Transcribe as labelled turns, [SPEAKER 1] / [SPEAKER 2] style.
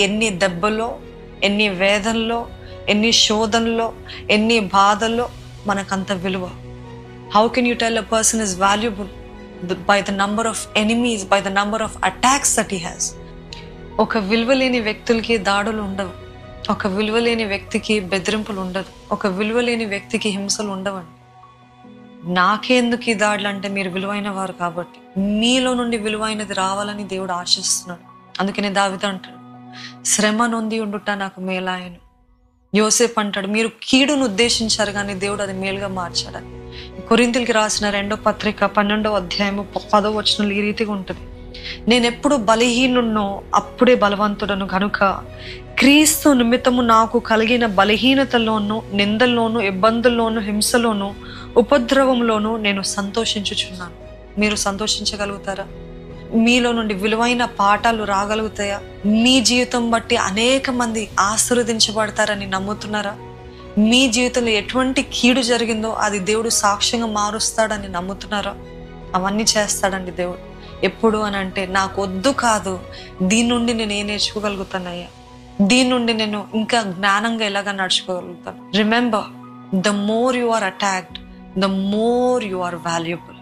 [SPEAKER 1] ఎన్ని దెబ్బలో, ఎన్ని వేదనలో, ఎన్ని శోధనలో, ఎన్ని బాధల్లో మనకంత విలువ. How can you tell a person is valuable? By the number of enemies, by the number of attacks that he has. ఒక విలువలేని వ్యక్తులకి దాడులు ఉండవు. ఒక విలువలేని వ్యక్తికి బెదిరింపులు ఉండదు. ఒక విలువలేని వ్యక్తికి హింసలు ఉండవండి. నాకెందుకు ఈ దాడులు అంటే మీరు విలువైన వారు కాబట్టి. మీలో నుండి విలువైనది రావాలని దేవుడు ఆశిస్తున్నాడు. అందుకనే దావీదు అంటాడు, శ్రమ నొంది ఉండుట నాకు మేలాయను. యోసేపు అంటాడు, మీరు కీడును ఉద్దేశించారు కానీ దేవుడు అది మేలుగా మార్చాడని. కొరింథీయులకు రాసిన 2వ పత్రిక 12వ అధ్యాయము 10వ వచనంలో ఈ రీతిగా ఉంటుంది, నేనెప్పుడు బలహీనున్నో అప్పుడే బలవంతుడను కనుక క్రీస్తు నిమిత్తము నాకు కలిగిన బలహీనతల్లోనూ, నిందల్లోనూ, ఇబ్బందుల్లోనూ, హింసలోనూ, ఉపద్రవంలోనూ నేను సంతోషించుచున్నాను. మీరు సంతోషించగలుగుతారా? మీలో నుండి విలువైన పాఠాలు రాగలుగుతాయా? మీ జీవితం బట్టి అనేక మంది ఆశీర్వదించబడతారని నమ్ముతున్నారా? మీ జీవితంలో ఎటువంటి కీడు జరిగిందో అది దేవుడు సాక్ష్యంగా మారుస్తాడని నమ్ముతున్నారా? అవన్నీ చేస్తాడండి దేవుడు. ఎప్పుడు అని అంటే, నాకు వద్దు కాదు, దీని నుండి నేను ఏం నేర్చుకోగలుగుతానయ్యా, దీని నుండి నేను ఇంకా జ్ఞానంగా ఎలాగా నడుచుకోగలుగుతాను. Remember, the more you are attacked, the more you are valuable.